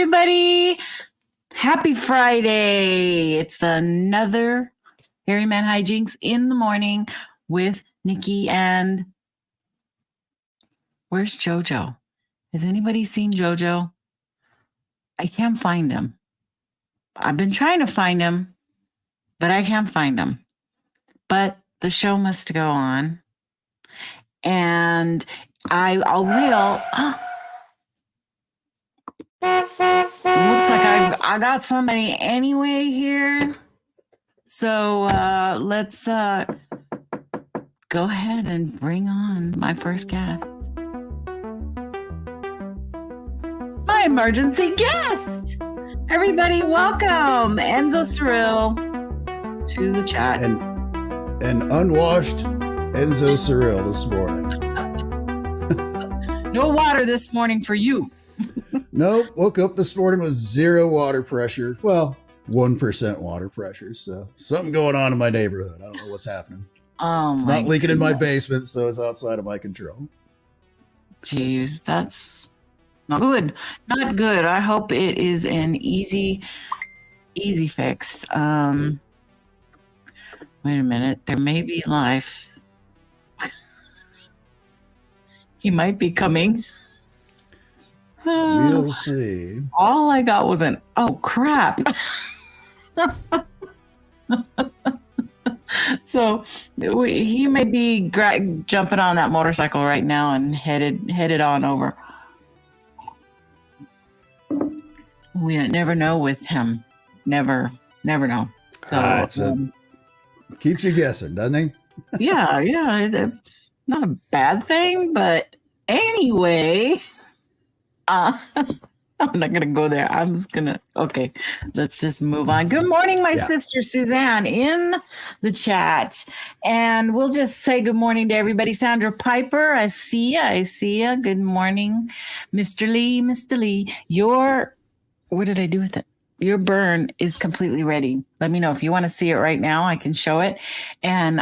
everybody. Happy Friday. It's another Hairyman Hijinks in the morning with Nikki and where's JoJo? Has anybody seen JoJo? I can't find him. I've been trying to find him, but I can't find him. But the show must go on. And I will. Looks like I got somebody anyway here. So let's go ahead and bring on my first guest. My emergency guest. Everybody, welcome Enzo Cyril to the chat. And unwashed Enzo Cyril this morning. No water this morning for you. Nope. Woke up this morning with 0 water pressure. Well, 1% water pressure. So something going on in my neighborhood. I don't know what's happening. It's not leaking in my basement, so it's outside of my control. Jeez, that's not good. Not good. I hope it is an easy fix. Wait a minute. There may be life. He might be coming. We'll see. All I got was oh crap. So he may be jumping on that motorcycle right now and headed on over. We never know with him. Never know. So keeps you guessing, doesn't he? yeah. Not a bad thing, but anyway. I'm not going to go there. I'm just going to, okay, let's just move on. Good morning, my sister Suzanne in the chat. And we'll just say good morning to everybody. Sandra Piper, I see ya. Good morning. Mr. Lee, what did I do with it? Your burn is completely ready. Let me know if you want to see it right now. I can show it. And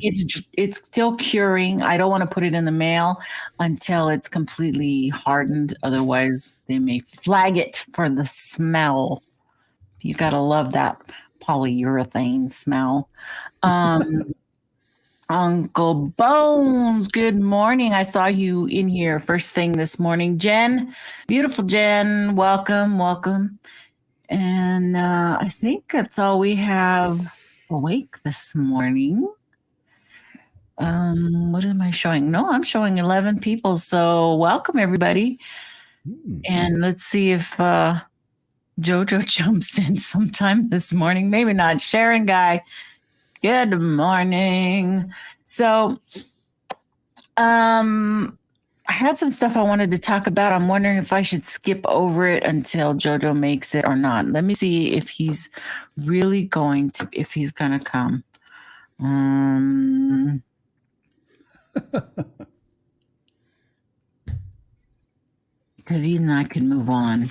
it's still curing. I don't want to put it in the mail until it's completely hardened. Otherwise, they may flag it for the smell. You got to love that polyurethane smell. Uncle Bones, good morning. I saw you in here first thing this morning. Jen, beautiful Jen, welcome. And I think that's all we have awake this morning. What am I showing? No, I'm showing 11 people. So welcome, everybody. And let's see if JoJo jumps in sometime this morning. Maybe not. Sharon Guy, good morning. So I had some stuff I wanted to talk about. I'm wondering if I should skip over it until JoJo makes it or not. Let me see if he's really going to come. Because then I can move on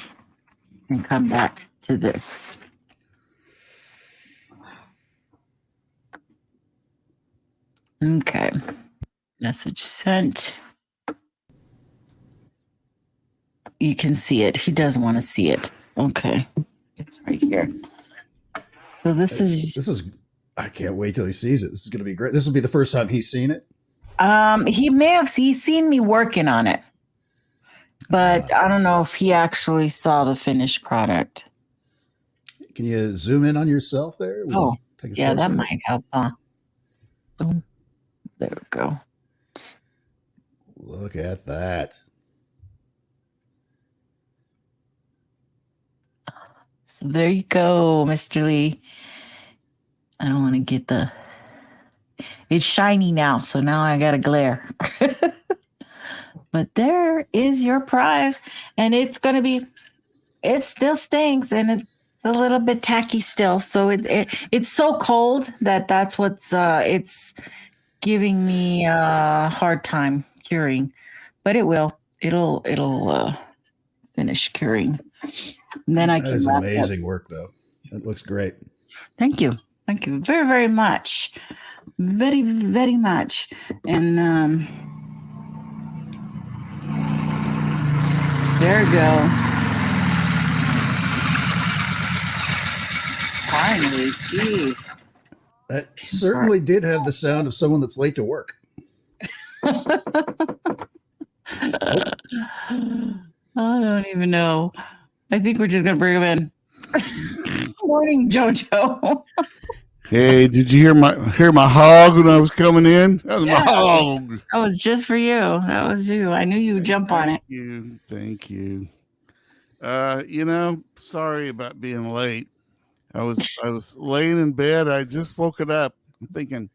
and come back to this. Okay. Message sent. You can see it. He does want to see it. Okay. It's right here. So this is I can't wait till he sees it. This is going to be great. This will be the first time he's seen it. He's seen me working on it, but I don't know if he actually saw the finished product. Can you zoom in on yourself there? That might help. Boom. There we go. Look at that. So there you go, Mr. Lee. I don't want to get it's shiny now, so now I got to glare. But there is your prize, and it still stinks, and it's a little bit tacky still. So it's so cold that's what's it's giving me a hard time curing, but it'll finish curing. And then that is amazing work, though. It looks great. Thank you very, very much. Very, very much. And there we go. finally. Jeez. That certainly did have the sound of someone that's late to work. I don't even know. I think we're just going to bring him in. Good morning, JoJo. Hey, did you hear my hog when I was coming in? That was my hog. That was just for you. That was you. I knew you would jump on it. Thank you. Sorry about being late. I was laying in bed. I just woke it up. I'm thinking,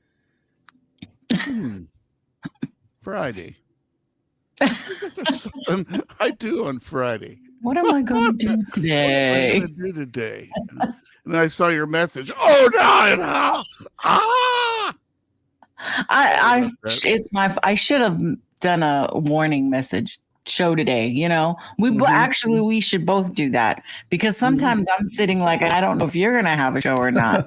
Friday. There's something I do on Friday. What am I going to do today? What am I going to do today? And I saw your message. Oh no! I should have done a warning message show today. We should both do that, because sometimes I'm sitting like, I don't know if you're gonna have a show or not.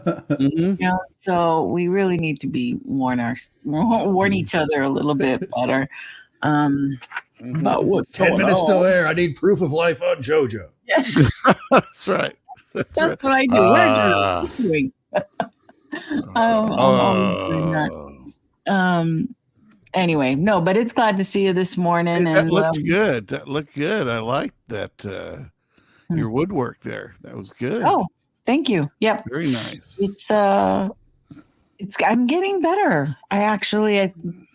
So we really need to warn each other a little bit better. About what's 10 minutes till air. I need proof of life on JoJo. Yes. That's right. That's what I do. Where's your doing? I'm always doing that. Anyway, no, but it's glad to see you this morning. That looked good. That looked good. I liked that. Your woodwork there. That was good. Oh, thank you. Yep. Very nice. I'm getting better. I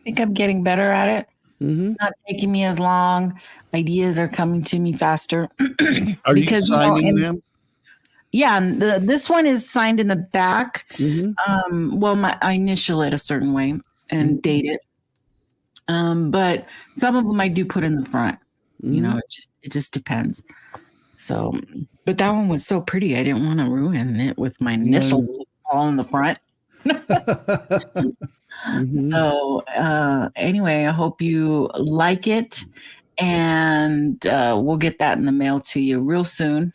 think I'm getting better at it. It's not taking me as long. Ideas are coming to me faster. Are you signing them? Yeah, this one is signed in the back. I initial it a certain way and date it. But some of them I do put in the front. It just depends. So, but that one was so pretty. I didn't want to ruin it with my initials all in the front. So anyway, I hope you like it, and we'll get that in the mail to you real soon.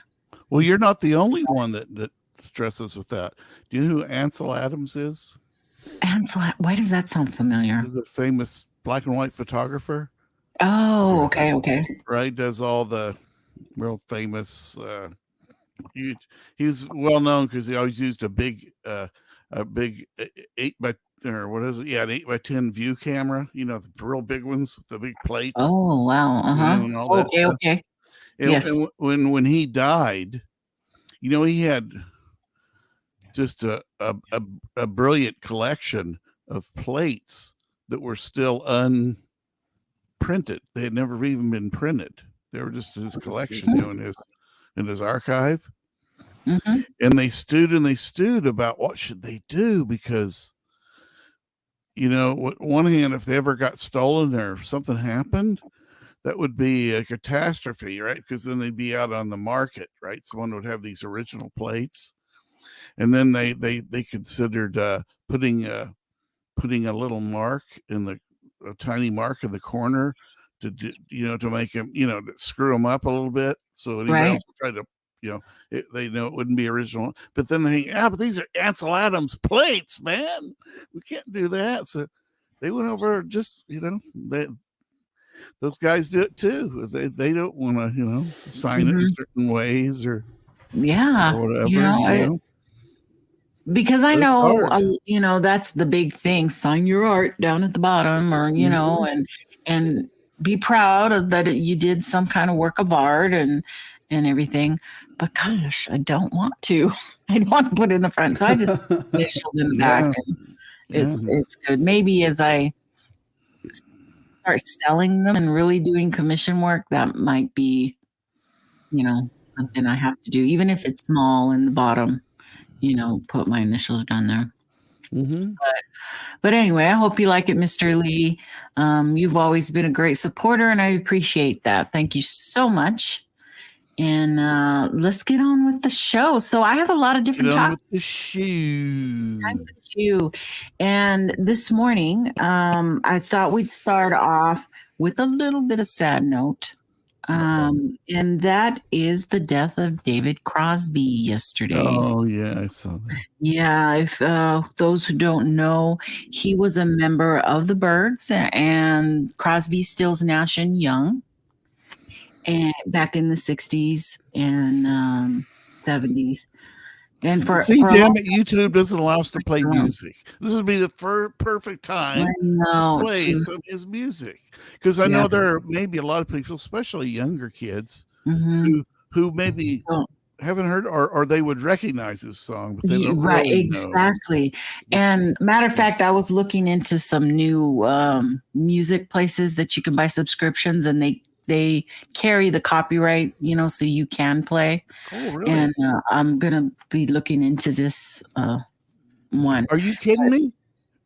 Well, you're not the only one that stresses with that. Do you know who Ansel Adams is? Ansel, why does that sound familiar? He's a famous black and white photographer. Oh, okay. Right, does all the real famous. He's well known because he always used a big 8 by or what is it? Yeah, an 8 by 10 view camera. The real big ones, the big plates. Oh wow! Okay. And, yes. And when he died, he had just a brilliant collection of plates that were still unprinted. They had never even been printed. They were just in his collection, in his archive. And they stewed about what should they do, because on one hand, if they ever got stolen or something happened, that would be a catastrophe, right? Because then they'd be out on the market, right? Someone would have these original plates, and then they considered putting a little mark a tiny mark in the corner to make him, to screw him up a little bit, so anybody else would try to, they know it wouldn't be original. But then but these are Ansel Adams plates, man. We can't do that. So they went over, just those guys do it too. They don't want to, sign it in certain ways or whatever. Because I know, that's the big thing. Sign your art down at the bottom, or and be proud of that you did some kind of work of art and everything. But gosh, I don't want to. I don't want to put it in the front, so I just initialed in the back. And it's good. Maybe as I start selling them and really doing commission work, that might be, something I have to do, even if it's small in the bottom. Put my initials down there. But anyway, I hope you like it, Mr. Lee. You've always been a great supporter, and I appreciate that. Thank you so much. And let's get on with the show. So I have a lot of different topics. Time for the shoe. And this morning, I thought we'd start off with a little bit of sad note. And that is the death of David Crosby yesterday. Oh, yeah, I saw that. Yeah, if those who don't know, he was a member of the Byrds and Crosby, Stills, Nash and Young, and back in the 60s and 70s. And see, damn it, YouTube doesn't allow us to play music. This would be the perfect time to play some of his music, because I know there are maybe a lot of people, especially younger kids, who maybe haven't heard or they would recognize this song, but they don't really exactly know. And matter of fact, I was looking into some new music places that you can buy subscriptions, and they carry the copyright, so you can play. Oh, really? And I'm gonna be looking into this one. Are you kidding me?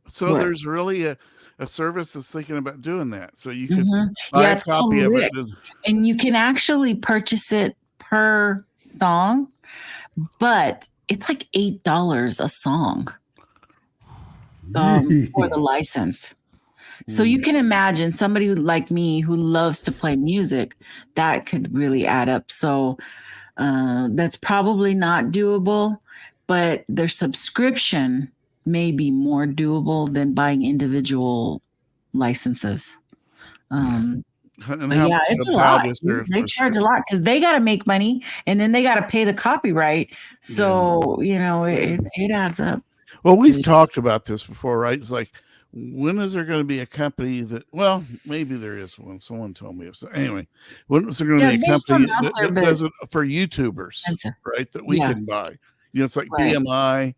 So there's really a service that's thinking about doing that, so you could buy a copy of it, and you can actually purchase it per song, but it's like $8 a song for the license. So you can imagine somebody like me who loves to play music, that could really add up. So that's probably not doable, but their subscription may be more doable than buying individual licenses. Yeah, it's a lot. They charge a lot because they got to make money, and then they got to pay the copyright. So it adds up. Well, we've talked about this before, right? It's like, when is there going to be a company that? Well, maybe there is one. Someone told me. So anyway, when is there going to be a company that does it for YouTubers, right? That we can buy. It's like BMI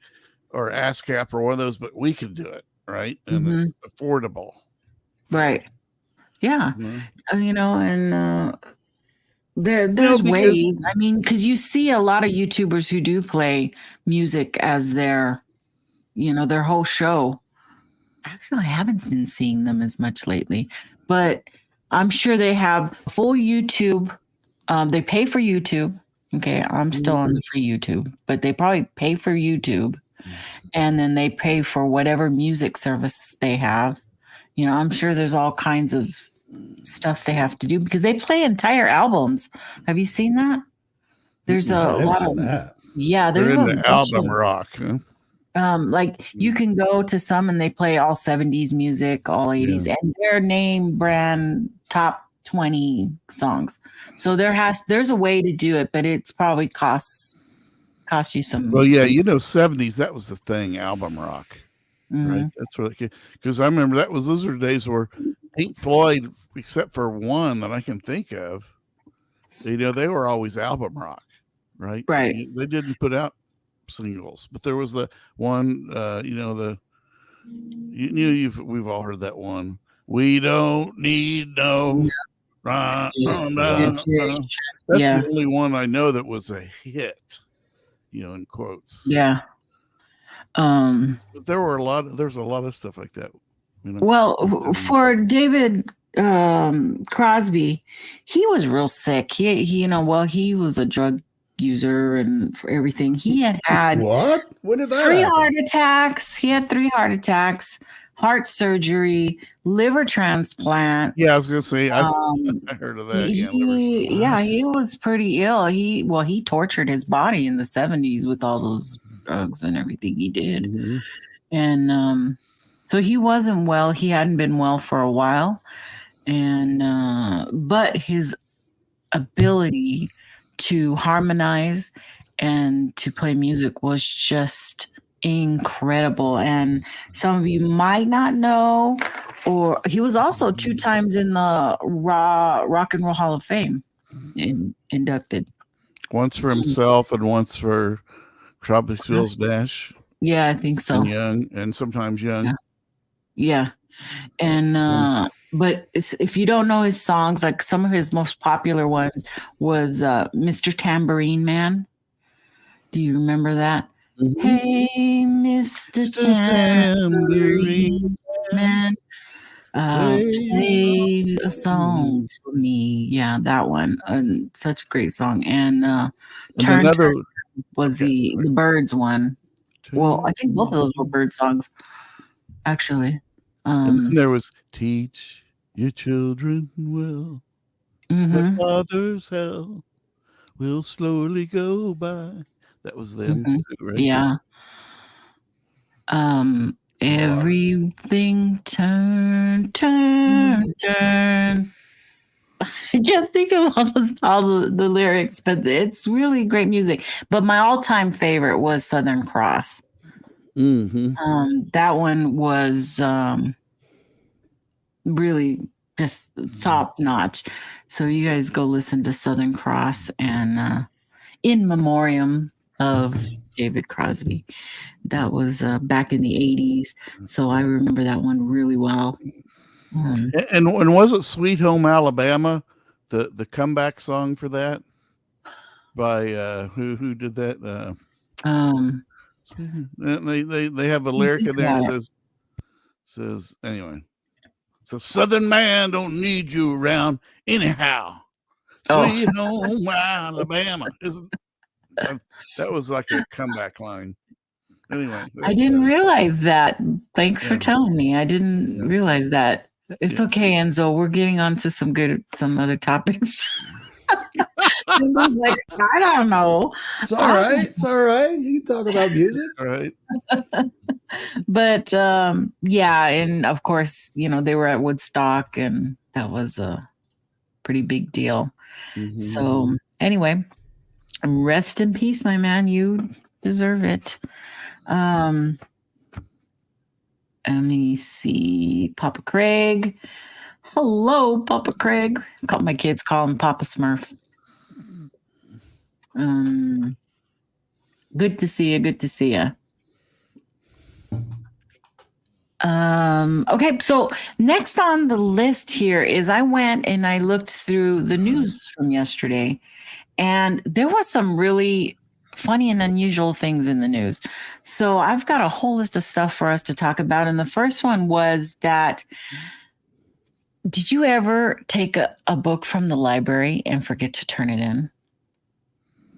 or ASCAP or one of those, but we can do it, right? And it's affordable, right? Yeah, and there's ways. I mean, because you see a lot of YouTubers who do play music as their, their whole show. Actually, I haven't been seeing them as much lately, but I'm sure they have full YouTube. They pay for YouTube. Okay, I'm still on the free YouTube, but they probably pay for YouTube, and then they pay for whatever music service they have. I'm sure there's all kinds of stuff they have to do because they play entire albums. Have you seen that? There's a lot of that. Yeah, there's an album rock. Huh? Like you can go to some and they play all 70s music, all 80s, and their name brand top 20 songs. So there's a way to do it, but it's probably costs you some. Well, yeah, 70s, that was the thing, album rock. Right. That's what, because I remember those are days where Pink Floyd, except for one that I can think of, they were always album rock, right? Right. They didn't put out singles, but there was the one, we've all heard that one. We don't need no. That's the only one I know that was a hit, in quotes. Yeah. But there's a lot of stuff like that. Well, for David Crosby, he was real sick. He was a drug user and for everything. He had what? When did that 3 heart attacks. He had 3 heart attacks, heart surgery, liver transplant. Yeah, I was gonna say I heard of that. He was pretty ill. He tortured his body in the 70s with all those drugs and everything he did. And so he wasn't well. He hadn't been well for a while. And but his ability to harmonize and to play music was just incredible. And some of you might not know, or he was also 2 times in the Rock and Roll Hall of Fame inducted. Once for himself and once for Tropicsville's Dash. Yeah, I think so. And sometimes Young. Yeah. And but if you don't know his songs, like some of his most popular ones was Mr. Tambourine Man. Do you remember that? Hey, Mr. Tambourine Man, play a song for me. Yeah, that one. Such a great song. And Turn was the Birds one. Well, I think both of those were Bird songs, actually. And then there was Teach Your Children Well. The Father's Hell will slowly go by. That was them too, right? Yeah. Everything turn. I can't think of all the lyrics, but it's really great music. But my all-time favorite was Southern Cross. That one was really just top notch. So you guys go listen to Southern Cross and in memoriam of David Crosby. That was back in the 80s. So I remember that one really well. And was it Sweet Home Alabama, the comeback song for that? By who did that? They have a lyric in there that says anyway. So Southern man don't need you around anyhow. Sweet home Alabama. That was like a comeback line. Anyway, I didn't realize that. Thanks for telling me. I didn't realize that. It's okay, Enzo. We're getting on to some other topics. Enzo's like, I don't know. It's all right. It's all right. You can talk about music. All right. But yeah, and of course, they were at Woodstock, and that was a pretty big deal. So anyway, rest in peace, my man. You deserve it. Let me see. Papa Craig. Hello, Papa Craig. My kids call him Papa Smurf. Good to see you. Good to see you. Okay, so next on the list here is I went and I looked through the news from yesterday, and there was some really funny and unusual things in the news. So I've got a whole list of stuff for us to talk about. And the first one was that, did you ever take a book from the library and forget to turn it in?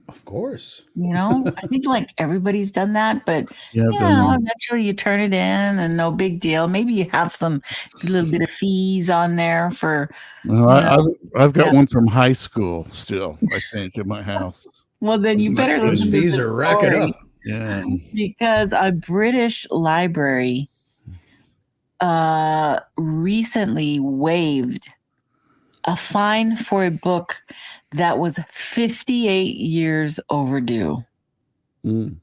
Of course. I think like everybody's done that, but eventually you turn it in and no big deal. Maybe you have a little bit of fees on there for. I've got one from high school still, I think, in my house. Well, then you better those fees are racking up. Yeah. Because a British library recently waived a fine for a book that was 58 years overdue and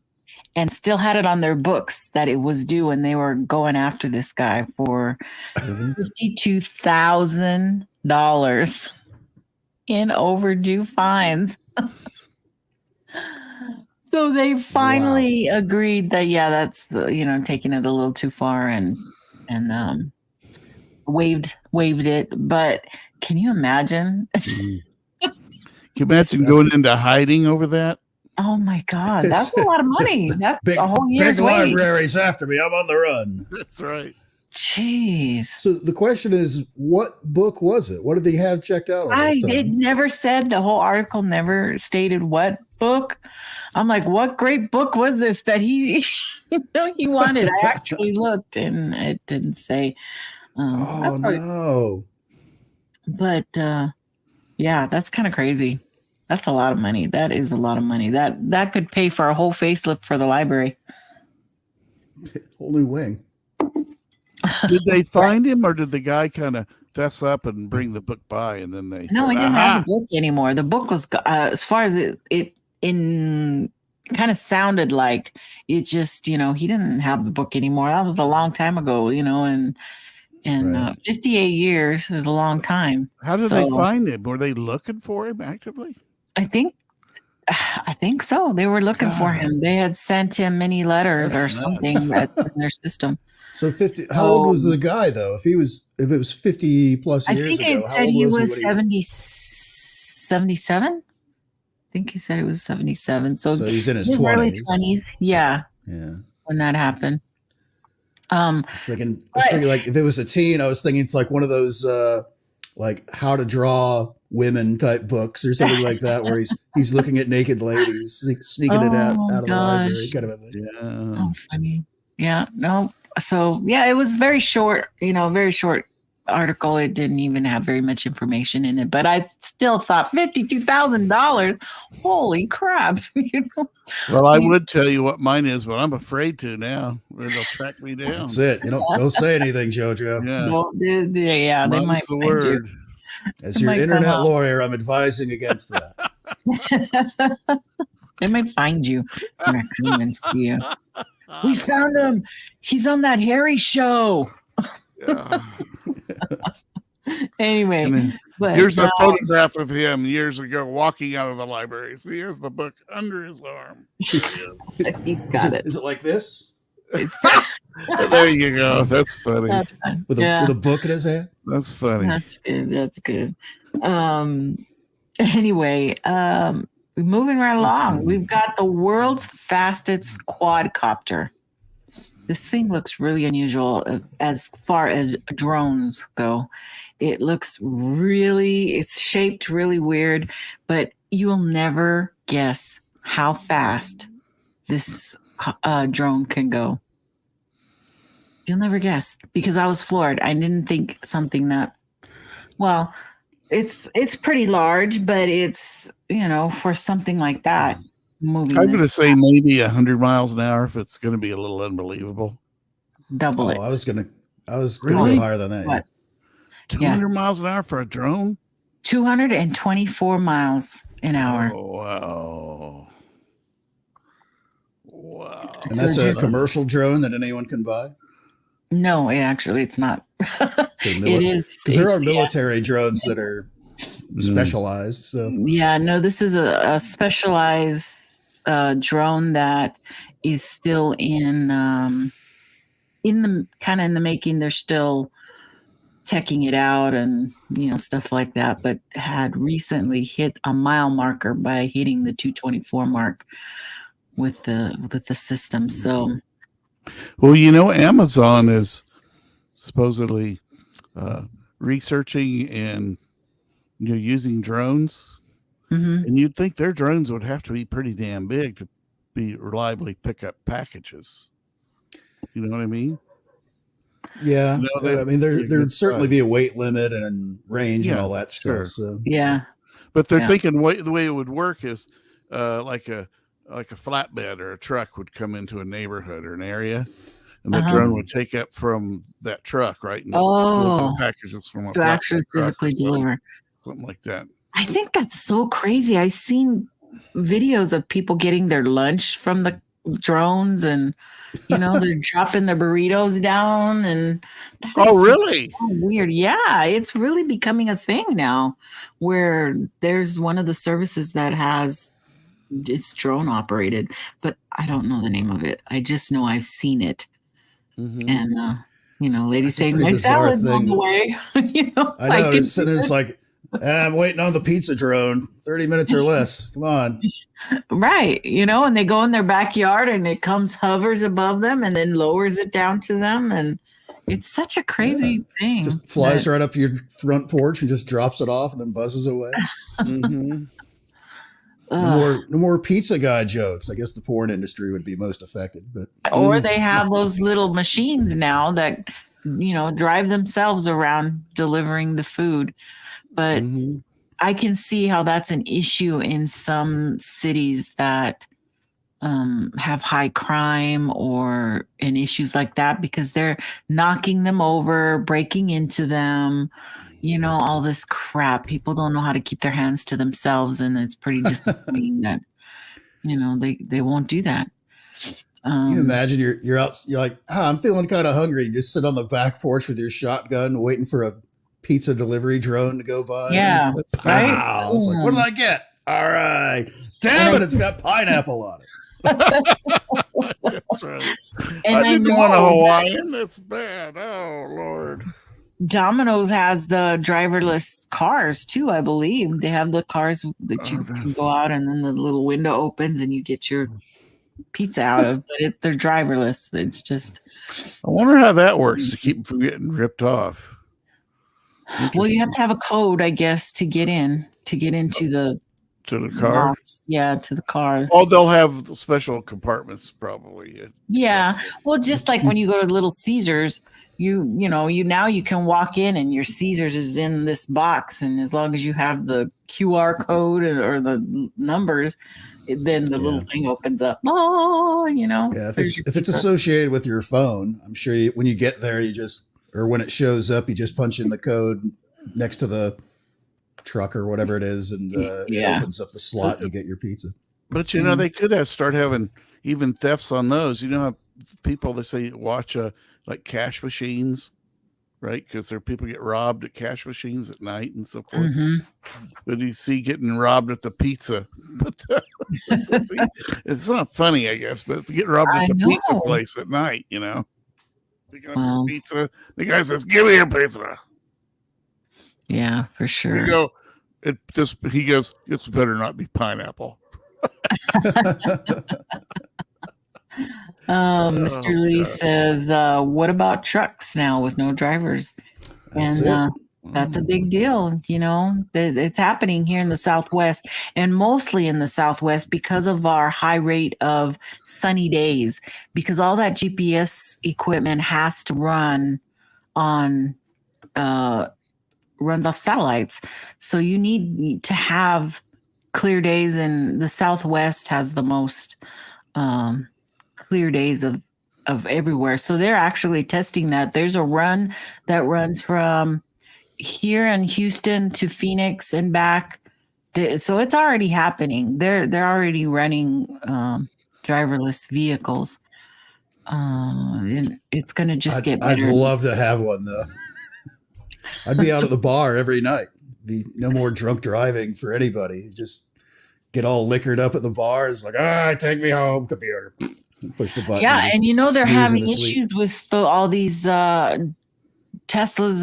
still had it on their books that it was due, and they were going after this guy for $52,000 in overdue fines. So they finally agreed that, that's taking it a little too far and waived it. But can you imagine? Can you imagine going into hiding over that? Oh my God, that's a lot of money. That's a whole year's big wage. libraries after me. I'm on the run. That's right. Jeez. So the question is, what book was it? What did they have checked out? It never said. The whole article never stated what book. I'm like, what great book was this that he he wanted? I actually looked and it didn't say. No. But yeah, that's kind of crazy. That's a lot of money. That is a lot of money. That could pay for a whole facelift for the library. Whole new wing. Did they find him, or did the guy kind of fess up and bring the book by, and then they No, said, he didn't have the book anymore. The book was, as far as it kind of sounded like it just, he didn't have the book anymore. That was a long time ago, and 58 years is a long time. How did they find him? Were they looking for him actively? I think so. They were looking for him. They had sent him many letters or something in their system. So 50. How old was the guy though? If it was 50 plus years ago, I think it said he was 77. I think he said it was 77. So he's in his early 20s. 20s. Yeah. When that happened. I was thinking like if it was a teen, I was thinking it's like one of those like how to draw women type books or something like that, where he's looking at naked ladies, sneaking it out of the library. Kind of a thing. Oh, funny. Yeah. No. So yeah, it was very short. Very short article. It didn't even have very much information in it, but I still thought $52,000. Holy crap! Well, I would tell you what mine is, but I'm afraid to now. They'll track me down. That's it. Don't say anything, JoJo. Yeah. Well, they might the find word. you. As your internet lawyer, I'm advising against that. They might find you. They're not coming and see you. We found him. He's on that Harry show. Yeah. Anyway, but here's a photograph of him years ago walking out of the library. So he has the book under his arm. He's got it. Is it like this? There you go. That's funny. That's fun. With a book in his hand? That's funny. That's good. Anyway, moving right along. We've got the world's fastest quadcopter. This thing looks really unusual as far as drones go. It looks it's shaped really weird, but you'll never guess how fast this drone can go. You'll never guess, because I was floored. I didn't think something that, well, it's pretty large, but it's, for something like that, moving. I'm going to say maybe 100 miles an hour if it's going to be a little unbelievable. Double it. I was going to go higher than that. What? 200 miles an hour for a drone? 224 miles an hour. Oh, wow. And that's a commercial drone that anyone can buy? No, it's not. It is. Because there are military drones that are specialized. So no, this is a specialized drone that is still in the making. They're still teching it out and stuff like that, but had recently hit a mile marker by hitting the 224 mark with the system. So, well, Amazon is supposedly researching and using drones, and you'd think their drones would have to be pretty damn big to be reliably pick up packages. You know what I mean? Yeah, there'd certainly be a weight limit and range and all that stuff. Sure. So but they're thinking the way it would work is like a flatbed or a truck would come into a neighborhood or an area, and the drone would take up from that truck, right? And the packages from a to actually physically deliver, something like that. I think that's so crazy. I've seen videos of people getting their lunch from the drones, and they're dropping their burritos down, and really? So weird. Yeah, it's really becoming a thing now, where there's one of the services that has it's drone operated, but I don't know the name of it. I just know I've seen it, and ladies saying my salad's on the way. I know. It's like, I'm waiting on the pizza drone. 30 minutes or less. Come on. Right. And they go in their backyard and it hovers above them and then lowers it down to them. And it's such a crazy thing. Just flies right up your front porch and just drops it off and then buzzes away. No more pizza guy jokes. I guess the porn industry would be most affected, or they have those little machines now that, drive themselves around delivering the food. But I can see how that's an issue in some cities that have high crime and issues like that, because they're knocking them over, breaking into them, all this crap. People don't know how to keep their hands to themselves, and it's pretty disappointing that they won't do that. Can you imagine you're out, you're like, I'm feeling kind of hungry. You just sit on the back porch with your shotgun waiting for a pizza delivery drone to go by. Yeah. Right? Wow. It's like, what did I get? All right. Damn it, it's got pineapple on it. That's right. And I didn't want a Hawaiian. That's bad. Oh, Lord. Domino's has the driverless cars too, I believe. They have the cars that you can go out and then the little window opens and you get your pizza out of, but they're driverless. It's just. I wonder how that works to keep them from getting ripped off. Well, you have to have a code, I guess, to get into the car. Box. Yeah, to the car. Oh, they'll have special compartments, probably. Yeah. Well, just like when you go to Little Caesars, you now you can walk in and your Caesars is in this box, and as long as you have the QR code or the numbers, then the little thing opens up. Oh, Yeah, if it's associated with your phone, I'm sure when you get there, when it shows up, you just punch in the code next to the truck or whatever it is, and it opens up the slot and you get your pizza. But you know, they could start having even thefts on those. You know how people, they say, watch like cash machines, right? Because there are people get robbed at cash machines at night and so forth. But you see getting robbed at the pizza. It's not funny, I guess, but if you get robbed at the pizza place at night, you know, picking up your pizza, the guy says, "Give me your pizza." Yeah, for sure. He goes, "It's better not be pineapple." Mr. Lee says, what about trucks now with no drivers? That's a big deal. You know, it's happening here in the Southwest, and mostly in the Southwest because of our high rate of sunny days, because all that GPS equipment has to run on runs off satellites. So you need to have clear days, and the Southwest has the most clear days of everywhere. So they're actually testing that. There's a run that runs from here in Houston to Phoenix and back. So it's already happening. They're already running driverless vehicles. And it's going to just get better. I'd love to have one though. I'd be out at the bar every night. Be no more drunk driving for anybody. Just get all liquored up at the bar. It's like, take me home, computer. Push the button. Yeah, and you know they're having issues with all these Teslas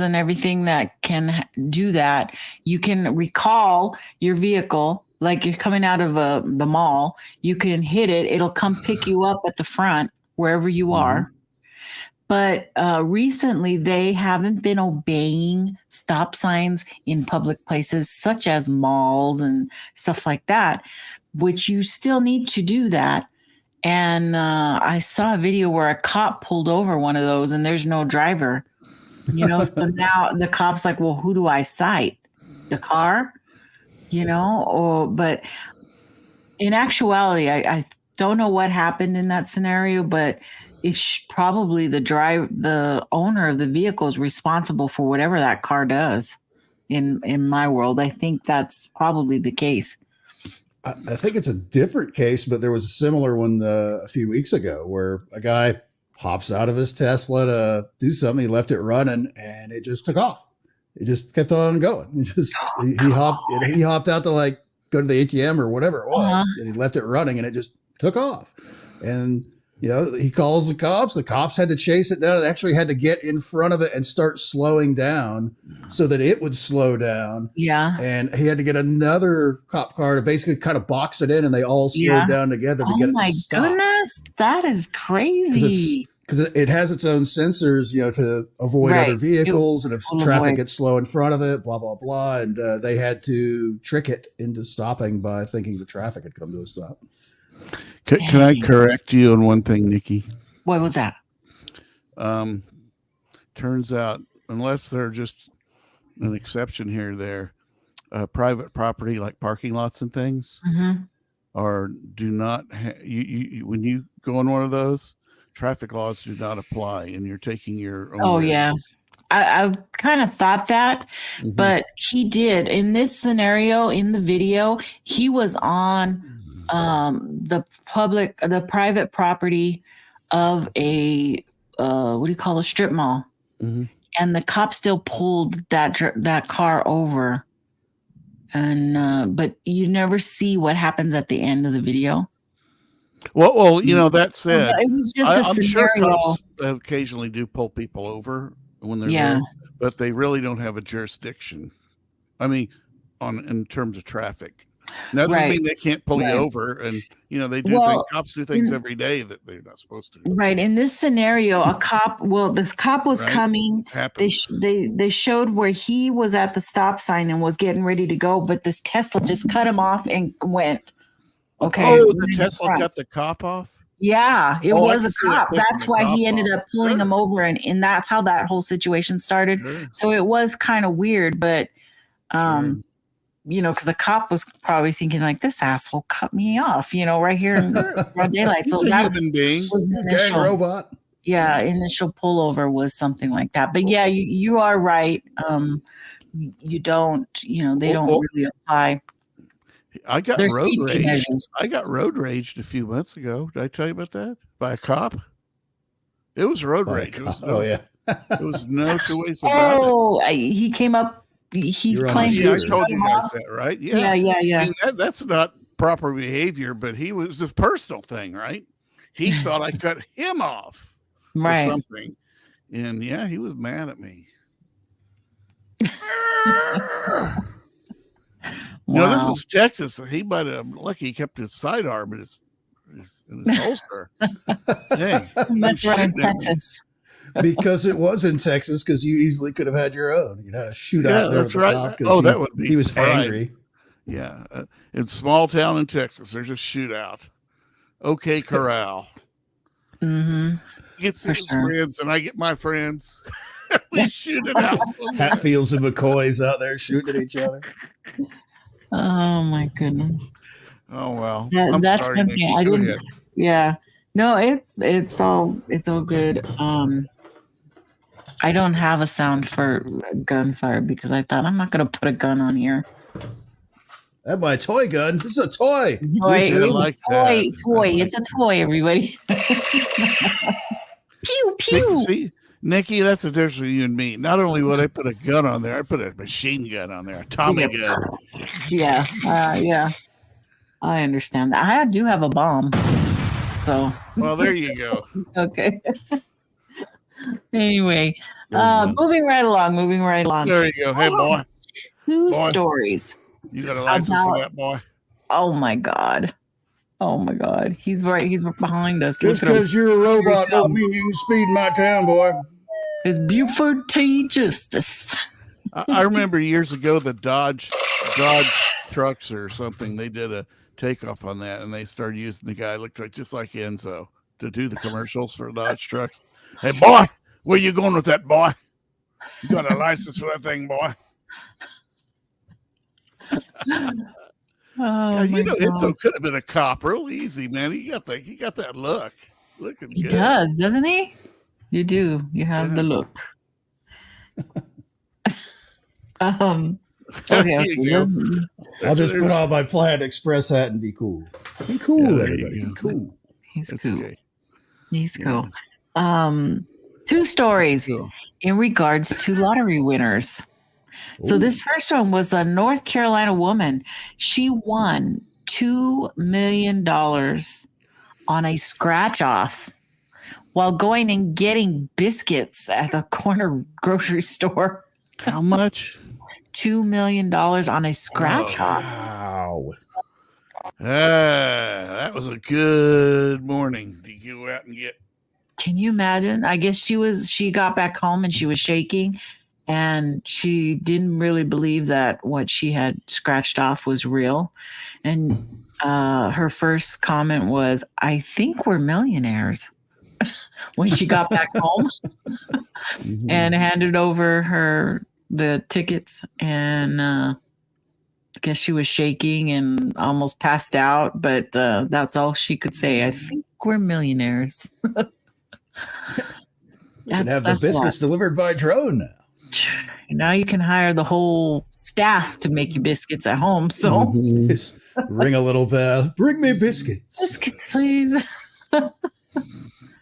and everything that can do that. You can recall your vehicle, like you're coming out of the mall. You can hit it. It'll come pick you up at the front, wherever you are. But recently, they haven't been obeying stop signs in public places, such as malls and stuff like that, which you still need to do that. And I saw a video where a cop pulled over one of those and there's no driver, you know, so now the cop's like, well, who do I cite? The car, you know, but in actuality, I don't know what happened in that scenario, but it's probably the owner of the vehicle is responsible for whatever that car does. In my world, I think that's probably the case. I think it's a different case, but there was a similar one a few weeks ago where a guy hops out of his Tesla to do something. He left it running and it just took off. It just kept on going. He hopped out to like go to the ATM or whatever it was, and he left it running and it just took off. And you know, he calls the cops. The cops had to chase it down and actually had to get in front of it and start slowing down so that it would slow down. Yeah. And he had to get another cop car to basically kind of box it in, and they all slowed down together to get it to stop. Oh my goodness, that is crazy. Because it has its own sensors, you know, to avoid other vehicles, and if traffic gets slow in front of it, blah, blah, blah. And they had to trick it into stopping by thinking the traffic had come to a stop. Can I correct you on one thing, Nikki? What was that? Turns out, unless they're just an exception here or there, private property like parking lots and things do not. When you go on one of those, traffic laws do not apply, and you're taking your own. Oh, yeah. I kind of thought that, but he did. In this scenario, in the video, he was on the private property of a a strip mall, and the cop still pulled that car over, and but you never see what happens at the end of the video. Well, you know, that said, it was just I'm sure cops occasionally do pull people over when they're there, but they really don't have a jurisdiction. I mean, in terms of traffic. That doesn't mean they can't pull you over, and you know they do. Cops do things every day that they're not supposed to. Right. In this scenario, the cop was coming. They showed where he was at the stop sign and was getting ready to go, but this Tesla just cut him off and went. Okay. Oh, the Tesla cut the cop off? Yeah, it was a cop. That's why he ended up pulling him over, and that's how that whole situation started. So it was kind of weird, but you know, because the cop was probably thinking like, this asshole cut me off, you know, right here in broad daylight. So that human being, robot. Yeah, initial pullover was something like that. But yeah, you are right. you don't, they don't Oh, really apply. I got Their road safety rage. measures. I got road raged a few months ago. Did I tell you about that? By a cop? It was road rage. Yeah. It was no two ways about it. Oh, he came up. He You're on claimed. the Yeah, I scooter. told you guys that, right? Yeah. I mean, that's not proper behavior, but he was a personal thing, right? He thought I cut him off or something. And yeah, he was mad at me. This was Texas. He might have lucky he kept his sidearm in his holster. Hey, that's right in Texas. Because it was in Texas, because you easily could have had your own. You'd had a shootout there with the cop because that would be he was angry. Yeah, in small town in Texas, there's a shootout. Okay, corral. Mm-hmm. He gets his friends, and I get my friends. We shoot it out. Hatfields and McCoys out there shooting at each other. Oh my goodness. Oh well. That's sorry, something I didn't. Yeah. No, it's all good. I don't have a sound for gunfire because I thought I'm not going to put a gun on here. That's my toy gun. This is a toy. Toy. It's a toy, everybody. Pew pew. See, Nikki, that's the difference between you and me. Not only would I put a gun on there, I put a machine gun on there, a Tommy gun. Yeah, yeah. I understand that. I do have a bomb. So. Well, there you go. Okay. Anyway, moving right along. There you go. Hey, boy. Two stories. You got a license for that, boy? Oh my God. He's right. He's behind us. Just because you're a robot don't mean you can speed in my town, boy. It's Buford T. Justice. I remember years ago the Dodge trucks or something. They did a takeoff on that, and they started using the guy looked just like Enzo to do the commercials for Dodge trucks. Hey, boy, where you going with that, boy? You got a license for that thing, boy? Enzo could have been a cop real easy, man. He got that look. Looking good. He does, doesn't he? You do. You have the look. Okay. I'll just put on my Plaid Express hat and be cool. Be cool, everybody. Be cool. He's cool. Okay. He's cool. Two stories in regards to lottery winners. Ooh. So this first one was a North Carolina woman. She won $2 million on a scratch off while going and getting biscuits at the corner grocery store. How much? $2 million on a scratch off. Wow. That was a good morning to go out and get. Can you imagine? I guess she got back home and she was shaking and she didn't really believe that what she had scratched off was real. And her first comment was, I think we're millionaires. When she got back home and handed over the tickets, and I guess she was shaking and almost passed out, but that's all she could say. I think we're millionaires. You can have the biscuits delivered by drone now. Now you can hire the whole staff to make you biscuits at home. So just ring a little bell. Bring me biscuits. Biscuits, please.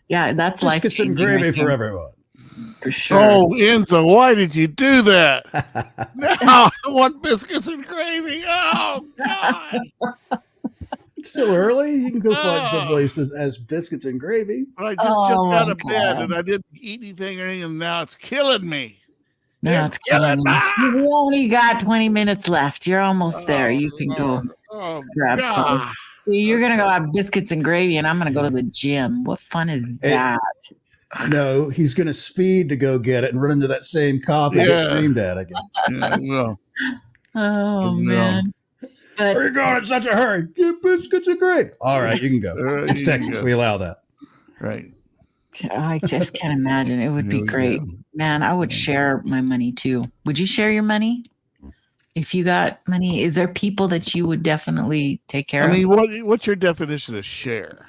Yeah, that's like biscuits and gravy for everyone. For sure. Oh, Enzo, why did you do that? No, I want biscuits and gravy. Oh, God. It's still early. You can go find some place that has biscuits and gravy. But I just jumped out of bed and I didn't eat anything or anything, and now it's killing me. Now it's killing me. You only got 20 minutes left. You're almost there. You can go grab some. You're going to go have biscuits and gravy, and I'm going to go to the gym. What fun is that? No, he's going to speed to go get it and run into that same cop and get screamed at again. Yeah, well. Oh, man. But, where are you going in such a hurry? Get biscuits and gravy. All right, you can go. It's Texas. We allow that. Right. I just can't imagine. It would be great. Man, I would share my money, too. Would you share your money? If you got money, is there people that you would definitely take care of? I mean, what's your definition of share?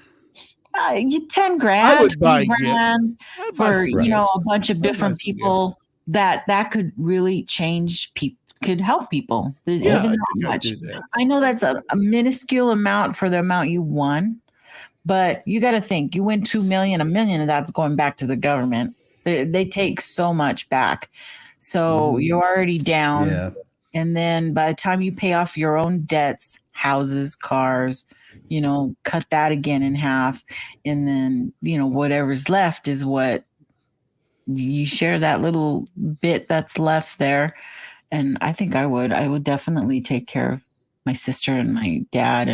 10 grand, I would buy grand for, a bunch of different people. that could really change people, could help people. There's Yeah, even I that think I'd much. do that. I know that's a minuscule amount for the amount you won, but you got to think, you win 2 million, $1 million of that's going back to the government. They take so much back. So you're already down. Yeah. And then by the time you pay off your own debts, houses, cars, cut that again in half. And then, whatever's left is what you share, that little bit that's left there. And I think I would definitely take care of my sister and my dad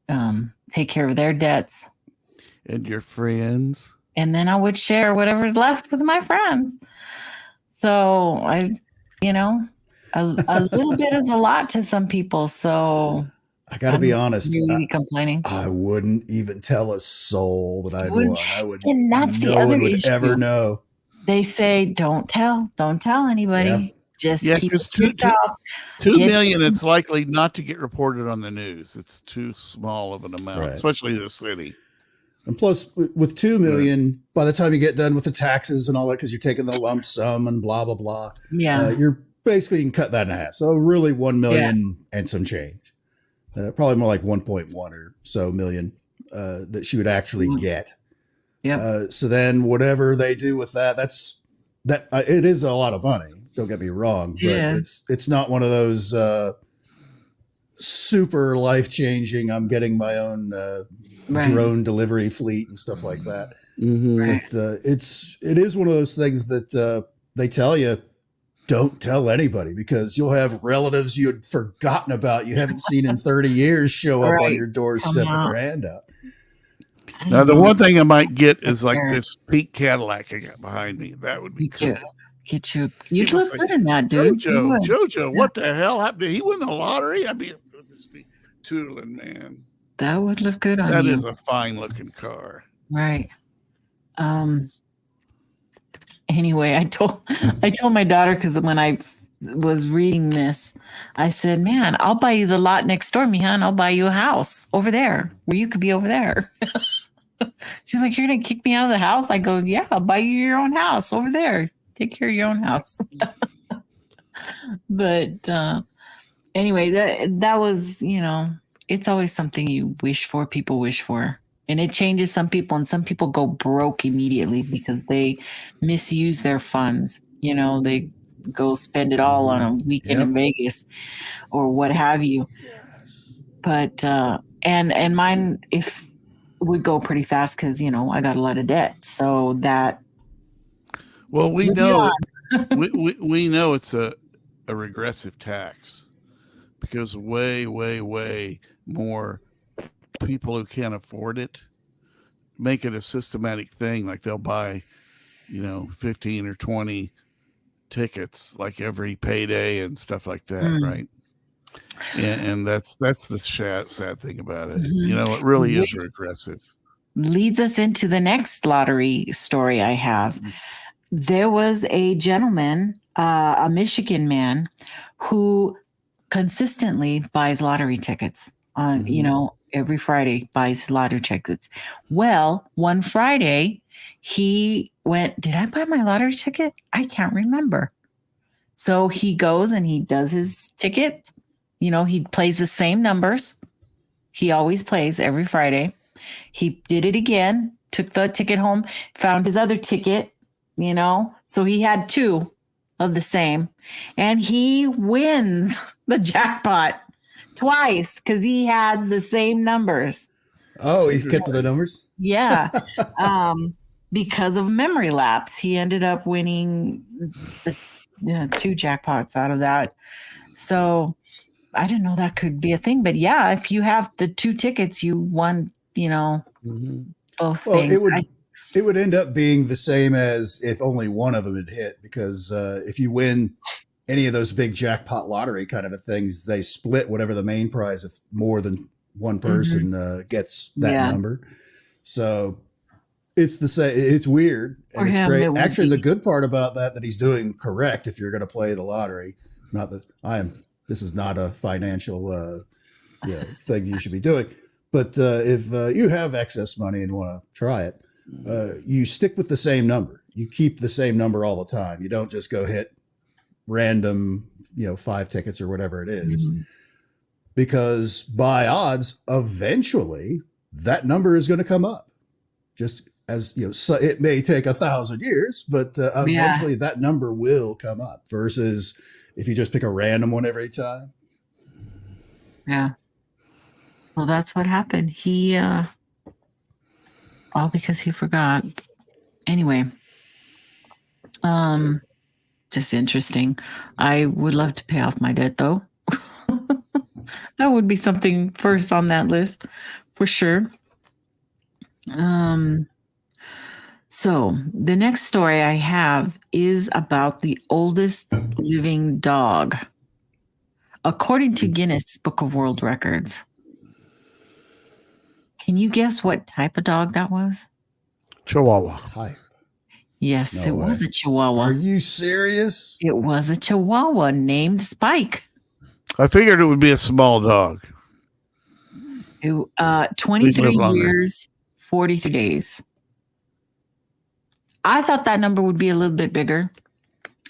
and take care of their debts. And your friends. And then I would share whatever's left with my friends. So a little bit is a lot to some people. So I got to be honest. Really complaining. I wouldn't even tell a soul that I'd won. I would. And that's no the other one would issue. ever know. They say, don't tell anybody. Yeah. Just keep it to yourself. 2 million, it's likely not to get reported on the news. It's too small of an amount, especially the city. And plus, with 2 million, by the time you get done with the taxes and all that, because you're taking the lump sum and blah, blah, blah. Yeah. You're basically, you can cut that in half. So really 1 million and some change. Probably more like 1.1 or so million that she would actually get. Yeah. So then whatever they do with that, it is a lot of money. Don't get me wrong, but it's not one of those super life-changing, I'm getting my own drone delivery fleet and stuff like that. Right. But it is one of those things that they tell you, don't tell anybody, because you'll have relatives you had forgotten about, you haven't seen in 30 years, show up on your doorstep with their hand out. Now, the one thing I might get is like this pink Cadillac I got behind me. That would be cool. Get you. You'd look good in that, dude. JoJo, what the hell happened? Did he win the lottery? I'd be tootling, man. That would look good on you. That is a fine looking car. Right. Anyway, I told my daughter, because when I was reading this, I said, man, I'll buy you the lot next door, Mihan. I'll buy you a house over there where you could be over there. She's like, you're going to kick me out of the house? I go, yeah, I'll buy you your own house over there. Take care of your own house. But anyway, that was, it's always something you wish for, people wish for. And it changes some people, and some people go broke immediately because they misuse their funds. They go spend it all on a weekend in Vegas or what have you. But and mine, if would go pretty fast because I got a lot of debt. So that. Well, we know we know it's a regressive tax, because way, way, way more people who can't afford it make it a systematic thing. Like they'll buy, 15 or 20 tickets like every payday and stuff like that, right? And that's the sad thing about it. It really is regressive. Leads us into the next lottery story I have. There was a gentleman, a Michigan man, who consistently buys lottery tickets on, every Friday buys lottery tickets. Well, one Friday he went, did I buy my lottery ticket? I can't remember. So he goes and he does his ticket. He plays the same numbers. He always plays every Friday. He did it again, took the ticket home, found his other ticket, so he had two of the same, and he wins the jackpot twice because he had the same numbers. Oh, he kept the numbers? Yeah. Because of memory lapse, he ended up winning two jackpots out of that. So I didn't know that could be a thing, but yeah, if you have the two tickets, you won, both things. It would end up being the same as if only one of them had hit, because if you win any of those big jackpot lottery kind of things, they split whatever the main prize if more than one person gets that number. So it's the same. It's weird and it's straight. Actually, the good part about that he's doing correct. If you're going to play the lottery, not that this is not a financial thing you should be doing. But if you have excess money and want to try it, you stick with the same number. you keep the same number all the time. You don't just go hit random, 5 tickets or whatever it is. Mhm. Because by odds, eventually that number is going to come up. Just as so it may take 1,000 years, but eventually that number will come up. Versus if you just pick a random one every time. Yeah. So that's what happened. He, all because he forgot. Anyway, just interesting. I would love to pay off my debt, though. That would be something first on that list for sure. So the next story I have is about the oldest living dog, according to Guinness Book of World Records. Can you guess what type of dog that was? Chihuahua. Hi. Yes, it was a Chihuahua. Are you serious? It was a Chihuahua named Spike. I figured it would be a small dog. 23 years, 43 days. I thought that number would be a little bit bigger.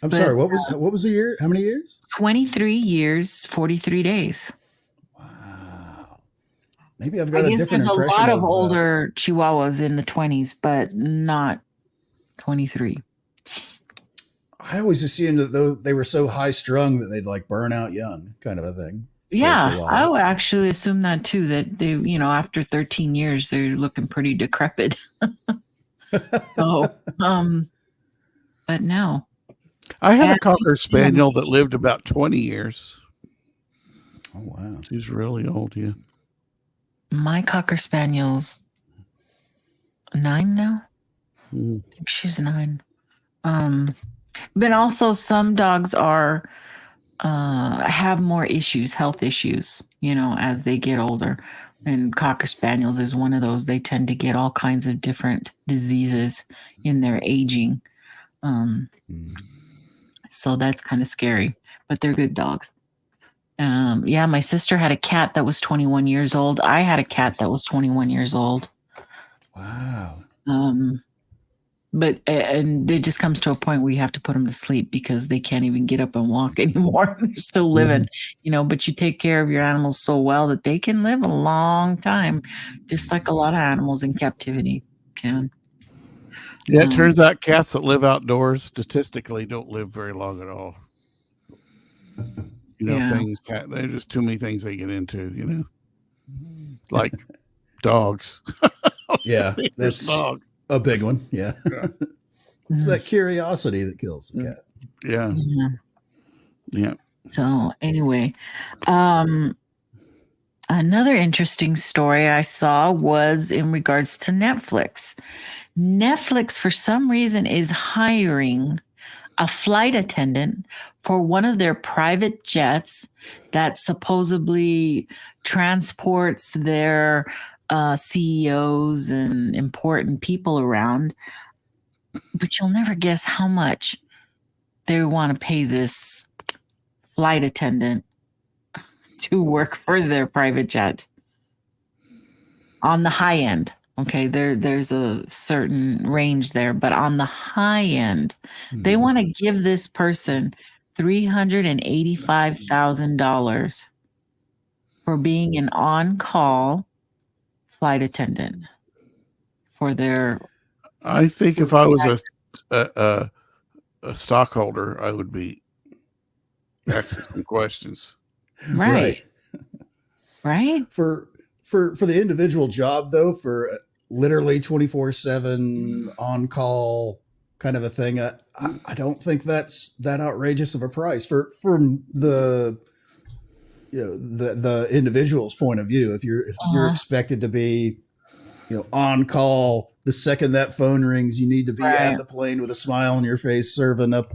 I'm sorry. What was the year? How many years? 23 years, 43 days. Wow. Maybe I've got a different impression. There's a lot of older Chihuahuas in the 20s, but not 23. I always assumed that they were so high strung that they'd like burn out young, kind of a thing. Yeah, I would actually assume that too, that they, after 13 years, they're looking pretty decrepit. So, but no. I had a Cocker Spaniel that lived about 20 years. Oh, wow. She's really old, yeah. My Cocker Spaniel's 9 now. I think she's 9. But also some dogs are have more issues, health issues, as they get older. And Cocker Spaniels is one of those. They tend to get all kinds of different diseases in their aging. So that's kind of scary, but they're good dogs. My sister had a cat that was 21 years old. I had a cat that was 21 years old. Wow. But it just comes to a point where you have to put them to sleep because they can't even get up and walk anymore. They're still living, but you take care of your animals so well that they can live a long time, just like a lot of animals in captivity can. Yeah, it turns out cats that live outdoors statistically don't live very long at all. There's just too many things they get into, like dogs. Yeah, that's dog. A big one. Yeah. It's that curiosity that kills the cat. Yeah. So anyway, another interesting story I saw was in regards to Netflix. Netflix, for some reason, is hiring a flight attendant for one of their private jets that supposedly transports their CEOs and important people around. But you'll never guess how much they want to pay this flight attendant to work for their private jet. On the high end. Okay, there's a certain range there, but on the high end, they want to give this person $385,000 for being an on-call flight attendant for their. I think if I was a stockholder, I would be asking some questions. Right. For the individual job, though, for literally 24/7 on call kind of a thing, I don't think that's that outrageous of a price from the the individual's point of view. If you're expected to be on call the second that phone rings, you need to be at the plane with a smile on your face, serving up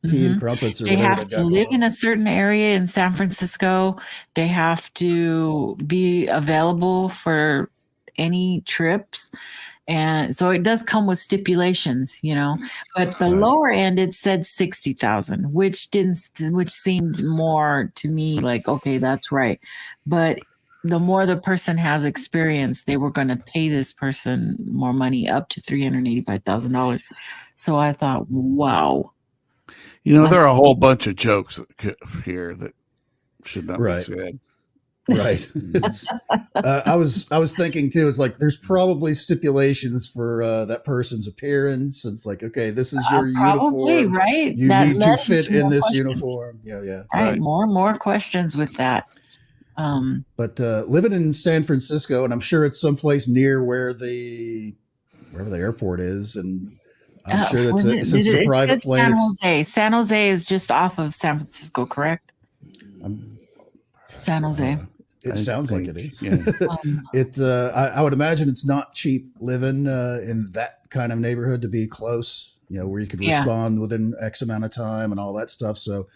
tea and crumpets. Or they have to live in a certain area in San Francisco. They have to be available for any trips. And so it does come with stipulations, but the lower end, it said 60,000, which seemed more to me like, okay, that's right. But the more the person has experience, they were going to pay this person more money, up to $385,000. So I thought, wow. There are a whole bunch of jokes here that should not be said. Right. I was thinking too. It's like there's probably stipulations for that person's appearance. It's like, okay, this is your uniform, right? You need to fit in this uniform. Yeah. Right. More questions with that. But living in San Francisco, and I'm sure it's someplace near wherever the airport is, and I'm sure that's since it's a private plane. San Jose is just off of San Francisco, correct? San Jose. It sounds like it is. Yeah. I would imagine it's not cheap living in that kind of neighborhood to be close, where you could respond within X amount of time and all that stuff. So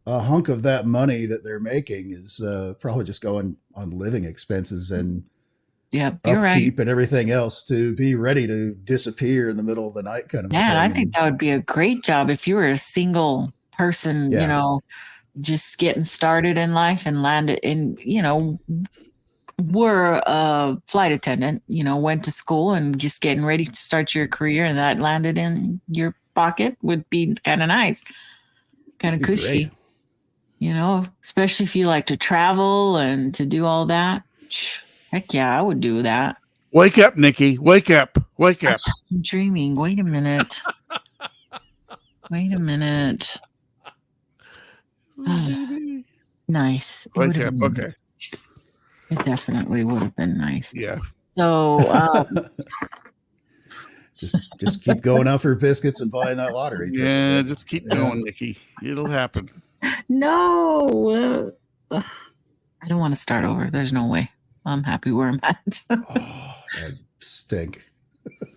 a hunk of that money that they're making is probably just going on living expenses and upkeep and everything else to be ready to disappear in the middle of the night kind of thing. I think that would be a great job if you were a single person, just getting started in life and landed in, were a flight attendant, went to school and just getting ready to start your career, and that landed in your pocket would be kind of nice, kind of cushy, especially if you like to travel and to do all that. Heck yeah, I would do that. Wake up, Nikki. Wake up. I'm dreaming. Wait a minute. Nice. Wake up. Okay. It definitely would have been nice. Yeah. So just keep going out for biscuits and buying that lottery. Yeah, just keep going, Nikki. It'll happen. No, I don't want to start over. There's no way. I'm happy where I'm at. That stink.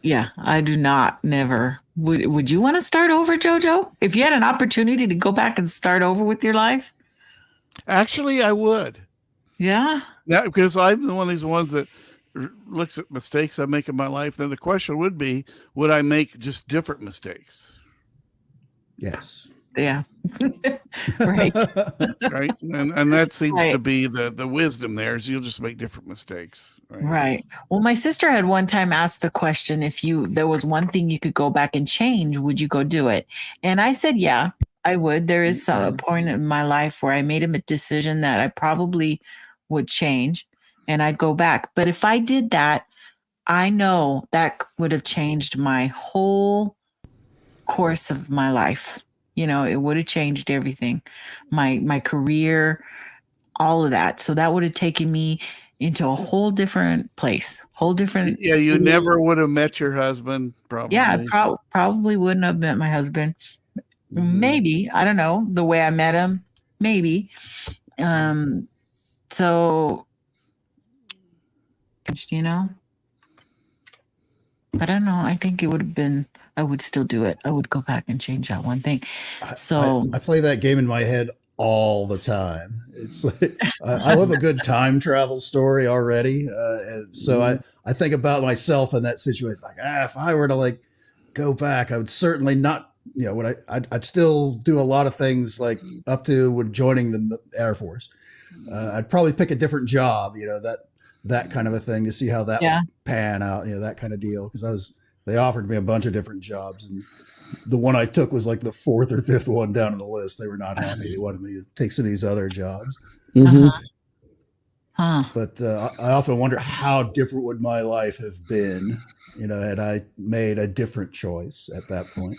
Yeah, I do not. Never. Would you want to start over, JoJo? If you had an opportunity to go back and start over with your life? Actually, I would. Yeah? Yeah, because I'm one of these ones that looks at mistakes I make in my life. Then the question would be, would I make just different mistakes? Yes. Yeah. Right. Right. And that seems to be the wisdom there, is you'll just make different mistakes. Right. Well, my sister had one time asked the question, if there was one thing you could go back and change, would you go do it? And I said, yeah, I would. There is a point in my life where I made a decision that I probably would change and I'd go back. But if I did that, I know that would have changed my whole course of my life. It would have changed everything, my career, all of that. So that would have taken me into a whole different place, whole different. Yeah, you never would have met your husband, probably. Yeah, probably wouldn't have met my husband. Maybe, I don't know, the way I met him, maybe. So, I don't know. I think it would have been. I would still do it. I would go back and change that one thing. So I play that game in my head all the time. It's like I love a good time travel story already. So I think about myself in that situation. Like, if I were to go back, I would certainly not. I'd still do a lot of things up to when joining the Air Force. I'd probably pick a different job. That kind of a thing to see how that would pan out. That kind of deal, because they offered me a bunch of different jobs, and the one I took was the fourth or fifth one down on the list. They were not happy. They wanted me to take some of these other jobs. But I often wonder how different would my life have been, had I made a different choice at that point.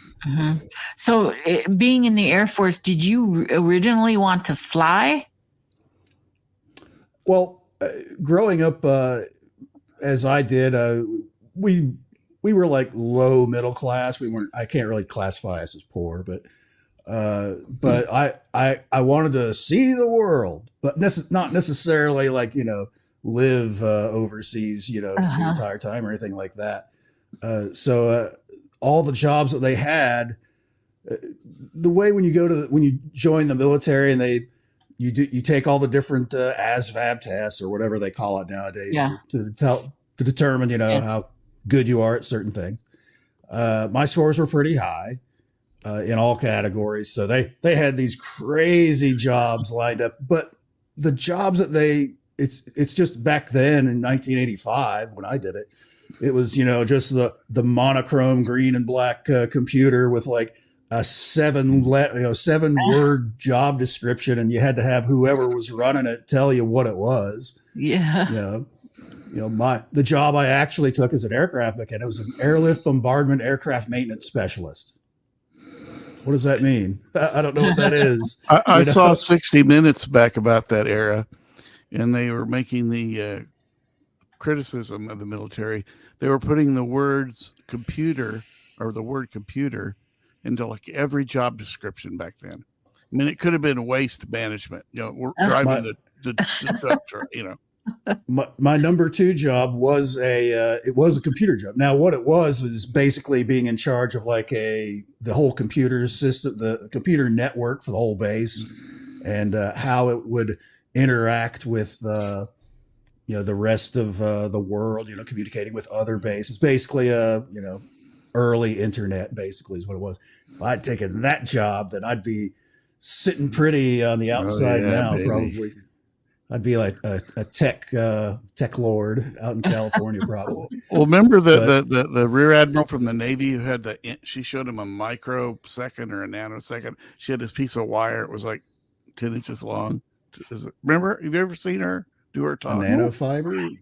So being in the Air Force, did you originally want to fly? Well, growing up, as I did, we were low middle class. We weren't. I can't really classify us as poor, but I wanted to see the world, but not necessarily live overseas, for the entire time or anything like that. So all the jobs that they had, the way when you join the military and you take all the different ASVAB tests or whatever they call it nowadays to determine how good you are at certain things. My scores were pretty high in all categories. So they had these crazy jobs lined up, but the jobs that they it's just back then in 1985 when I did it, it was, just the monochrome green and black computer with like a 7-word job description, and you had to have whoever was running it tell you what it was. Yeah. The job I actually took as an aircraft mechanic was an airlift bombardment aircraft maintenance specialist. What does that mean? I don't know what that is. I saw 60 Minutes back about that era, and they were making the criticism of the military. They were putting the words computer or the word computer into like every job description back then. I mean, it could have been waste management. We're driving the truck, My number 2 job was a computer job. Now, what it was basically being in charge of like the whole computer system, the computer network for the whole base, and how it would interact with the rest of the world. Communicating with other bases. Basically, early internet. Basically, is what it was. If I'd taken that job, then I'd be sitting pretty on the outside now, baby. Probably. I'd be like a tech lord out in California, probably. Well, remember the rear admiral from the Navy who had she showed him a microsecond or a nanosecond. She had this piece of wire. It was like 10 inches long. Remember? Have you ever seen her do her talk? A nanofiber? Anyway,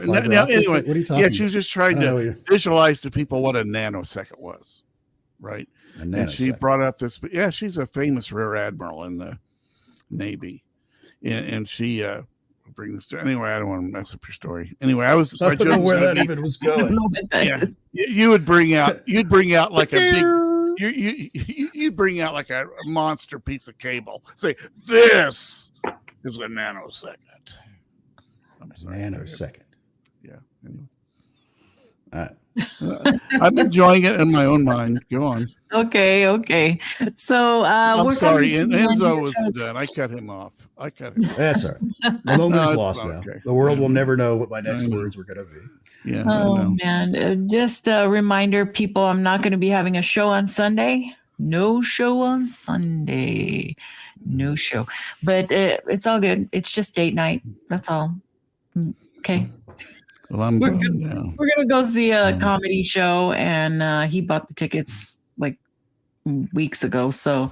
what are you talking about? She was just trying to visualize to people what a nanosecond was, right? And she brought up this. Yeah, she's a famous rear admiral in the Navy. And she bring this to anyway. I don't want to mess up your story. Anyway, I don't know where that even was going. Yeah, you'd bring out like a big. You'd bring out like a monster piece of cable. Say this is a nanosecond. Nanosecond. Yeah. Anyway. I'm enjoying it in my own mind. Go on. Okay. So I'm sorry. Enzo was done. I cut him off. That's all right. The moment's lost now. Okay. The world will never know what my next words were going to be. Yeah. Oh man! Just a reminder, people. I'm not going to be having a show on Sunday. No show on Sunday. No show. But it's all good. It's just date night. That's all. Okay. Well, we're gonna go see a comedy show, and he bought the tickets like weeks ago. So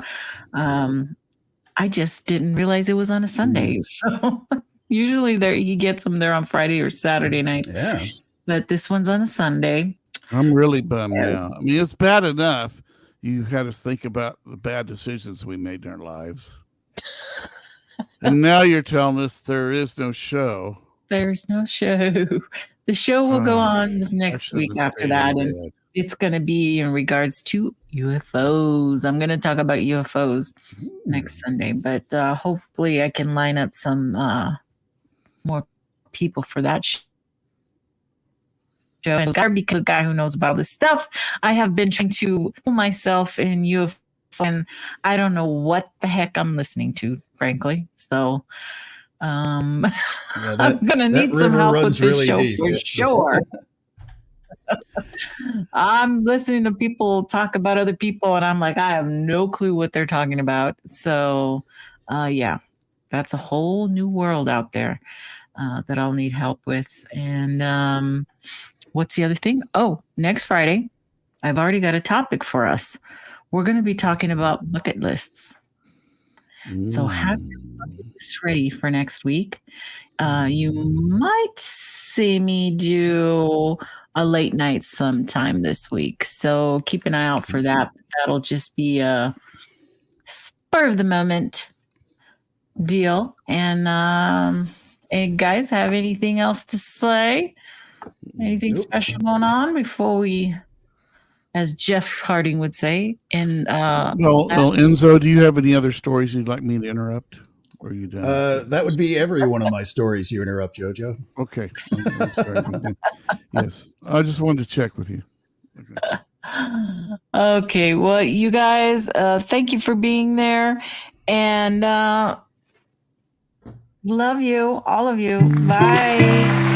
I just didn't realize it was on a Sunday. So usually he gets them there on Friday or Saturday night. Yeah. But this one's on a Sunday. I'm really bummed now. I mean, it's bad enough you had us think about the bad decisions we made in our lives. And now you're telling us there is no show. There's no show. The show will go on the next week after that. And it's going to be in regards to UFOs. I'm going to talk about UFOs next Sunday. But hopefully I can line up some more people for that show. And because the guy who knows about this stuff, I have been trying to pull myself in UFO. And I don't know what the heck I'm listening to, frankly. So I'm gonna need some help with this really show deep, for sure. I'm listening to people talk about other people, and I'm like, I have no clue what they're talking about. So, that's a whole new world out there that I'll need help with. And what's the other thing? Oh, next Friday, I've already got a topic for us. We're going to be talking about bucket lists. So have your bucket list ready for next week. You might see me do a late night sometime this week. So keep an eye out for that. That'll just be a spur of the moment deal. And guys, have anything else to say? Anything special going on before we, as Jeff Harding would say, and Enzo, do you have any other stories you'd like me to interrupt? Or are you done? That would be every one of my stories you interrupt, JoJo. Okay. I'm sorry. Yes. I just wanted to check with you. Okay. Well, you guys, thank you for being there, and love you, all of you. Bye.